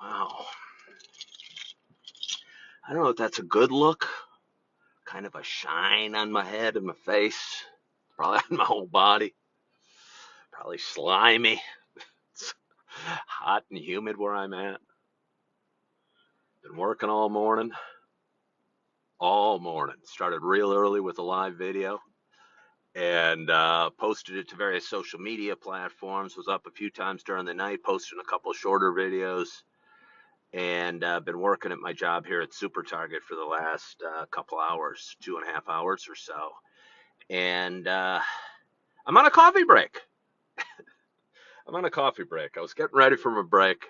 Wow. I don't know if that's a good look. Kind of a shine on my head and my face. Probably on my whole body. Probably slimy. It's hot and humid where I'm at. Been working all morning. All morning. Started real early with a live video and posted it to various social media platforms. Was up a few times during the night, posting a couple shorter videos. And been working at my job here at Super Target for the last couple hours, 2.5 hours or so. And I'm on a coffee break. I'm on a coffee break. I was getting ready for my break,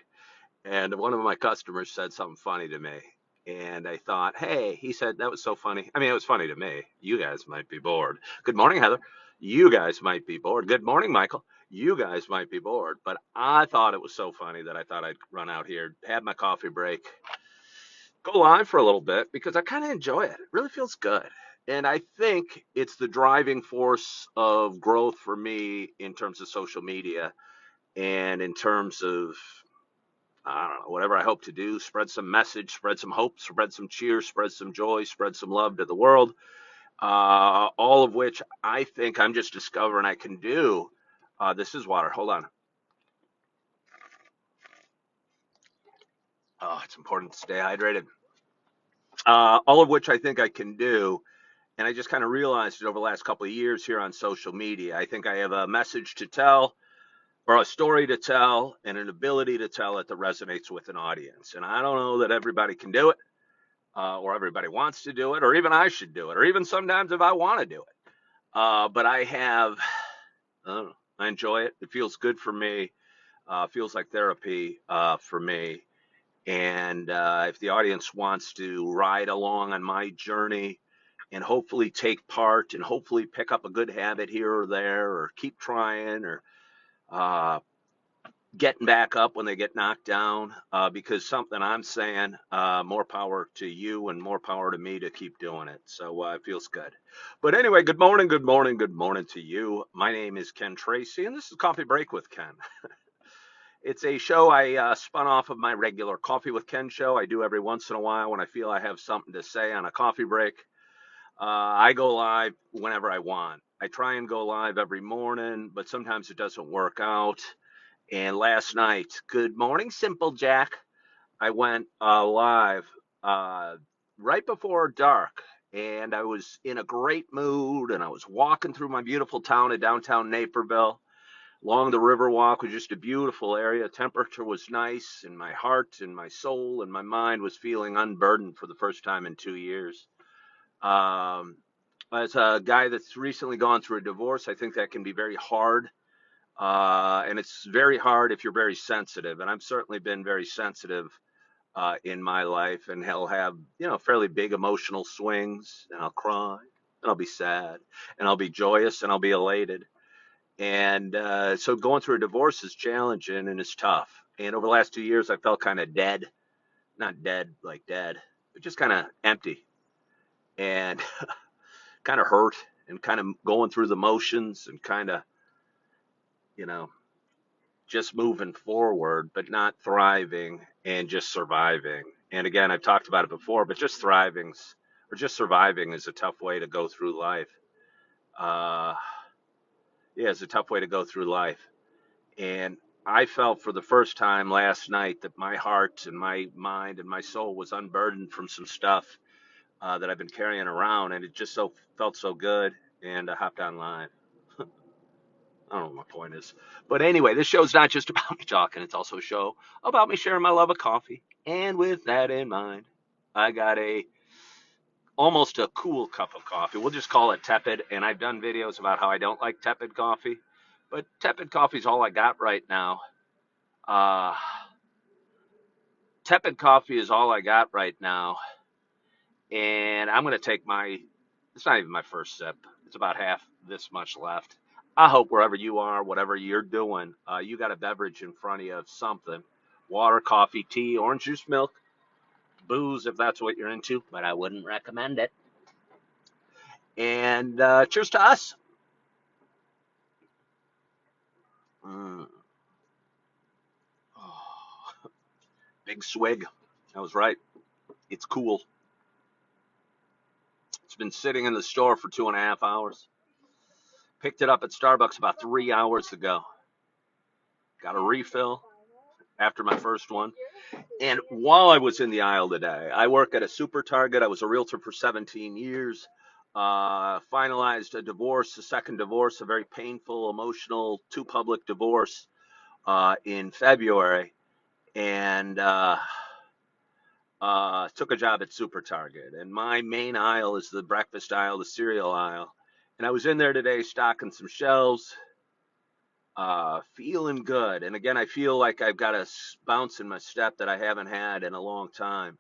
and one of my customers said something funny to me. And I thought, hey, he said that was so funny. I mean, it was funny to me. You guys might be bored. Good morning, Heather. You guys might be bored. Good morning, Michael. You guys might be bored. But I thought it was so funny that I thought I'd run out here, have my coffee break, go live for a little bit because I kind of enjoy it. It really feels good. And I think it's the driving force of growth for me in terms of social media and in terms of, I don't know, whatever I hope to do, spread some message, spread some hope, spread some cheer, spread some joy, spread some love to the world, all of which I think I'm just discovering I can do. This is water. Hold on. Oh, it's important to stay hydrated. All of which I think I can do. And I just kind of realized it over the last couple of years here on social media. I think I have a message to tell or a story to tell and an ability to tell it that resonates with an audience. And I don't know that everybody can do it or everybody wants to do it or even I should do it or even sometimes if I want to do it. But I have, I don't know, I enjoy it. It feels good for me. Feels like therapy for me. And if the audience wants to ride along on my journey, and hopefully take part and hopefully pick up a good habit here or there or keep trying or uh, getting back up when they get knocked down because something I'm saying, more power to you and more power to me to keep doing it. So it feels good. But anyway, good morning, good morning, good morning to you. My name is Ken Tracy, and this is Coffee Break with Ken. It's a show I spun off of my regular Coffee with Ken show. I do every once in a while when I feel I have something to say on a coffee break. I go live whenever I want. I try and go live every morning, but sometimes it doesn't work out. And last night, good morning, Simple Jack. I went live right before dark, and I was in a great mood, and I was walking through my beautiful town of downtown Naperville. Along the Riverwalk was just a beautiful area. Temperature was nice, and my heart and my soul and my mind was feeling unburdened for the first time in 2 years. Um, as a guy that's recently gone through a divorce, I think that can be very hard. And it's very hard if you're very sensitive. And I've certainly been very sensitive in my life. And he'll have, fairly big emotional swings. And I'll cry. And I'll be sad. And I'll be joyous. And I'll be elated. And so going through a divorce is challenging and it's tough. And over the last 2 years, I felt kind of dead. Not dead like dead, but just kind of empty. And kind of hurt and kind of going through the motions and kind of, you know, just moving forward, but not thriving and just surviving. And again, I've talked about it before, but just thriving's or just surviving is a tough way to go through life. Uh, yeah, it's a tough way to go through life. And I felt for the first time last night that my heart and my mind and my soul was unburdened from some stuff that I've been carrying around, and it just so felt so good. And I hopped on live. I don't know what my point is. But anyway, this show's not just about me talking. It's also a show about me sharing my love of coffee. And with that in mind, I got almost a cool cup of coffee. We'll just call it tepid. And I've done videos about how I don't like tepid coffee. But tepid coffee is all I got right now. Uh, Tepid coffee is all I got right now. And I'm going to take it's not even my first sip. It's about half this much left. I hope wherever you are, whatever you're doing, you got a beverage in front of you of something. Water, coffee, tea, orange juice, milk, booze if that's what you're into, but I wouldn't recommend it. And cheers to us. Mm. Oh, Big swig. I was right. It's cool. It's been sitting in the store for 2.5 hours. Picked it up at Starbucks about 3 hours ago. Got a refill after my first one. And while I was in the aisle today, I work at a super Target. I was a realtor for 17 years. Finalized a divorce, a second divorce, a very painful, emotional, two public divorce in February. And took a job at Super Target, and my main aisle is the breakfast aisle, the cereal aisle. And I was in there today stocking some shelves, feeling good. And again, I feel like I've got a bounce in my step that I haven't had in a long time,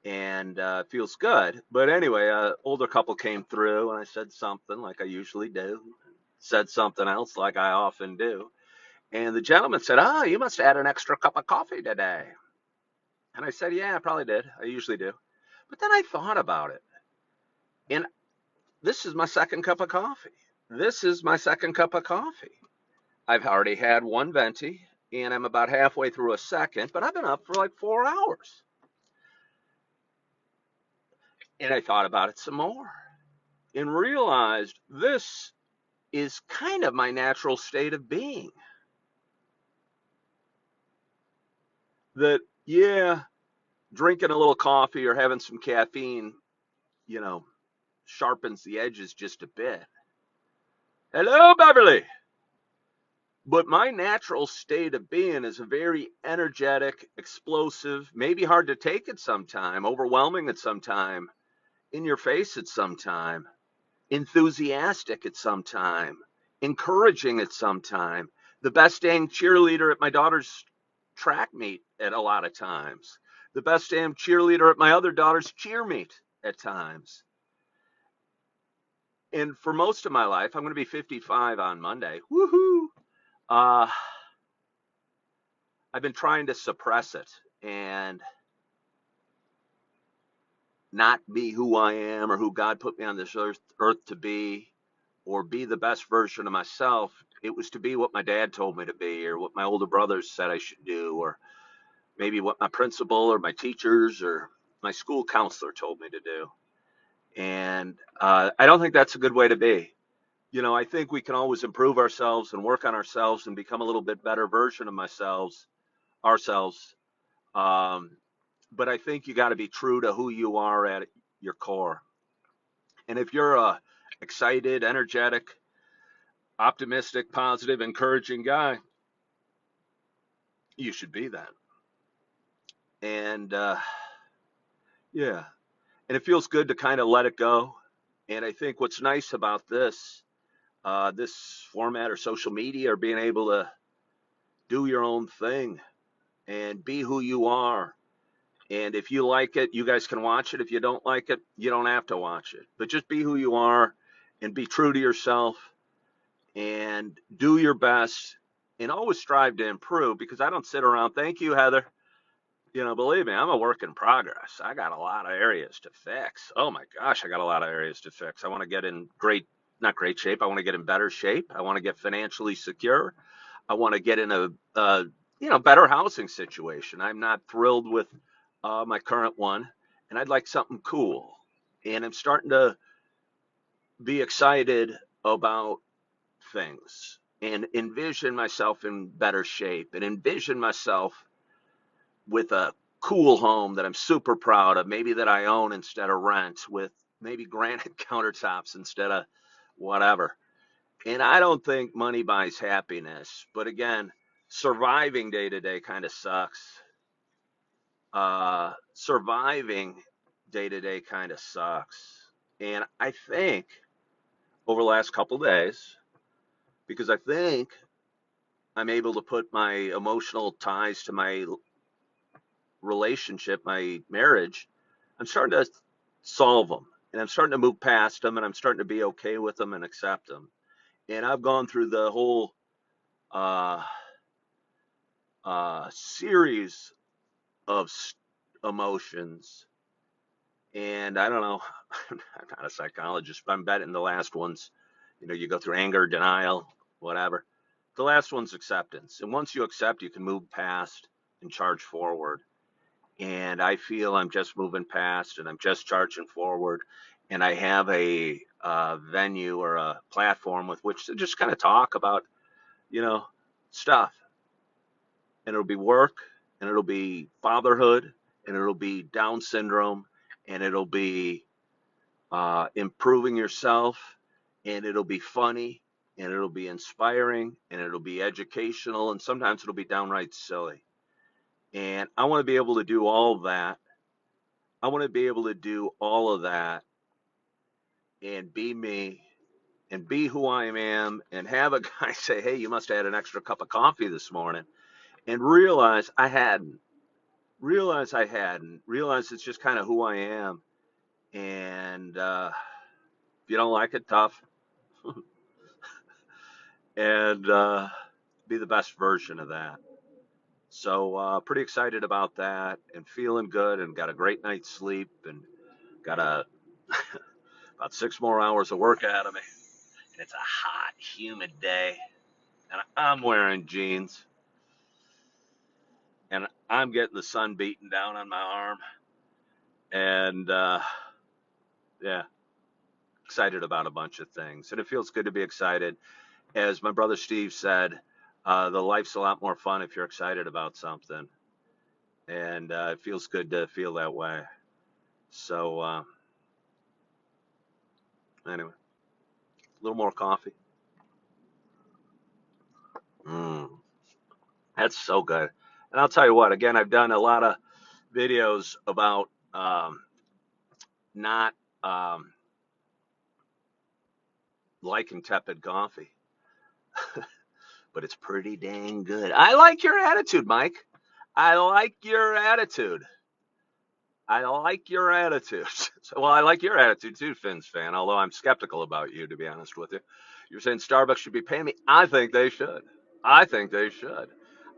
and it feels good. But anyway, an older couple came through, and I said something like I usually do, said something else like I often do. And the gentleman said, "Ah, you must have had an extra cup of coffee today." And I said, "Yeah, I probably did. I usually do." But then I thought about it. And this is my second cup of coffee. This is my second cup of coffee. I've already had one venti, and I'm about halfway through a second, but I've been up for like 4 hours. And I thought about it some more and realized this is kind of my natural state of being. That, yeah, drinking a little coffee or having some caffeine, you know, sharpens the edges just a bit. Hello, Beverly. But my natural state of being is a very energetic, explosive, maybe hard to take at some time, overwhelming at some time, in your face at some time, enthusiastic at some time, encouraging at some time, the best dang cheerleader at my daughter's track meet at a lot of times, the best damn cheerleader at my other daughter's cheer meet at times. And for most of my life, I'm going to be 55 on Monday. Woohoo! Uh, I've been trying to suppress it and not be who I am or who God put me on this earth to be, or be the best version of myself. It was to be what my dad told me to be, or what my older brothers said I should do, or maybe what my principal or my teachers or my school counselor told me to do. And I don't think that's a good way to be. You know, I think we can always improve ourselves and work on ourselves and become a little bit better version of ourselves. Um, but I think you got to be true to who you are at your core. And if you're a excited, energetic, optimistic, positive, encouraging guy, you should be that. And yeah, and it feels good to kind of let it go. And I think what's nice about this format or social media, or being able to do your own thing and be who you are. And if you like it, you guys can watch it. If you don't like it, you don't have to watch it. But just be who you are and be true to yourself and do your best and always strive to improve, because I don't sit around. Thank you, Heather. You know, believe me, I'm a work in progress. I got a lot of areas to fix. Oh my gosh, I got a lot of areas to fix. I want to get in not great shape. I want to get in better shape. I want to get financially secure. I want to get in a better housing situation. I'm not thrilled with my current one, and I'd like something cool. And I'm starting to be excited about things and envision myself in better shape and envision myself with a cool home that I'm super proud of, maybe that I own instead of rent, with maybe granite countertops instead of whatever. And I don't think money buys happiness, but again, surviving day to day kind of sucks. Surviving day to day kind of sucks. And I think over the last couple of days, because I think I'm able to put my emotional ties to my relationship, my marriage, I'm starting to solve them, and I'm starting to move past them, and I'm starting to be okay with them and accept them. And I've gone through the whole uh, series of emotions, and I don't know, I'm not a psychologist, but I'm betting the last ones, you go through anger, denial, whatever. The last one's acceptance. And once you accept, you can move past and charge forward. And I feel I'm just moving past and I'm just charging forward. And I have a venue or a platform with which to just kind of talk about, you know, stuff. And it'll be work, and it'll be fatherhood, and it'll be Down syndrome, and it'll be improving yourself, and it'll be funny, and it'll be inspiring, and it'll be educational, and sometimes it'll be downright silly. And I want to be able to do all of that. I want to be able to do all of that and be me and be who I am and have a guy say, hey, you must have had an extra cup of coffee this morning, and realize it's just kind of who I am. And if you don't like it, tough. And be the best version of that. So pretty excited about that and feeling good and got a great night's sleep and got about 6 more hours of work out of me. And it's a hot, humid day. And I'm wearing jeans. And I'm getting the sun beating down on my arm. And yeah, excited about a bunch of things. And it feels good to be excited. As my brother Steve said, the life's a lot more fun if you're excited about something. And it feels good to feel that way. So anyway, a little more coffee. That's so good. And I'll tell you what, again, I've done a lot of videos about not liking tepid coffee, but it's pretty dang good. I like your attitude, Mike. I like your attitude. I like your attitude. Well, I like your attitude too, Finns fan, although I'm skeptical about you, to be honest with you. You're saying Starbucks should be paying me. I think they should. I think they should.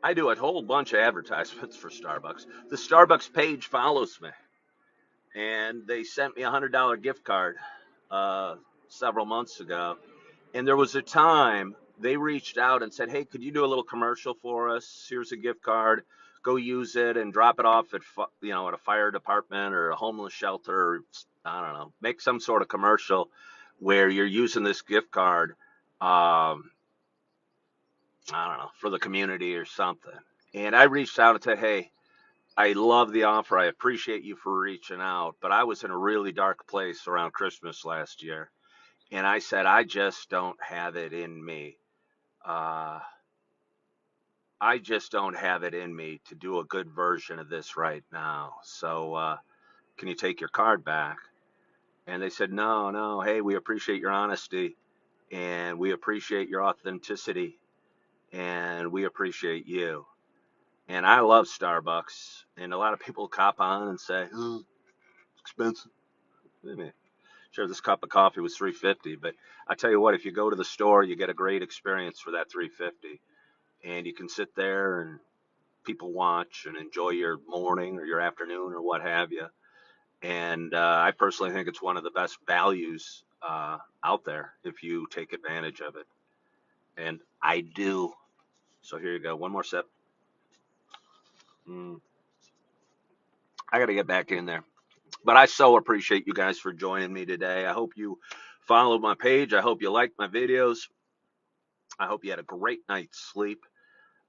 I do a whole bunch of advertisements for Starbucks. The Starbucks page follows me, and they sent me a $100 gift card several months ago. And there was a time they reached out and said, hey, could you do a little commercial for us? Here's a gift card. Go use it and drop it off at at a fire department or a homeless shelter. Or, I don't know. Make some sort of commercial where you're using this gift card. I don't know, for the community or something. And I reached out and said, hey, I love the offer. I appreciate you for reaching out. But I was in a really dark place around Christmas last year. And I said, I just don't have it in me. I just don't have it in me to do a good version of this right now. So can you take your card back? And they said, no, no. Hey, we appreciate your honesty and we appreciate your authenticity and we appreciate you. And I love Starbucks. And a lot of people cop on and say, oh, it's expensive. I mean, sure, this cup of coffee was $3.50, but I tell you what, if you go to the store, you get a great experience for that $3.50, and you can sit there and people watch and enjoy your morning or your afternoon or what have you. And I personally think it's one of the best values out there if you take advantage of it, and I do. So here you go, one more sip. I got to get back in there. But I so appreciate you guys for joining me today. I hope you followed my page. I hope you liked my videos. I hope you had a great night's sleep.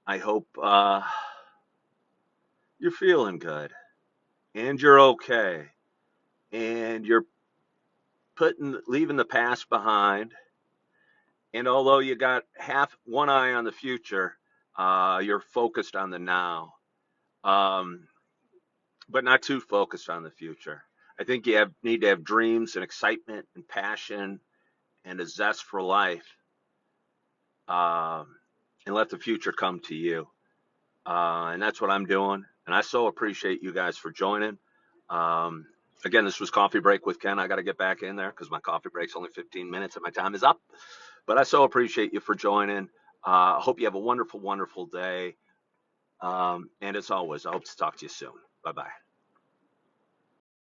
I hope you're feeling good and you're okay and you're leaving the past behind. And although you got one eye on the future, you're focused on the now, but not too focused on the future. I think you need to have dreams and excitement and passion and a zest for life, and let the future come to you. And that's what I'm doing. And I so appreciate you guys for joining. Again, this was Coffee Break with Ken. I got to get back in there because my coffee break's only 15 minutes and my time is up. But I so appreciate you for joining. I hope you have a wonderful, wonderful day. And as always, I hope to talk to you soon. Bye-bye.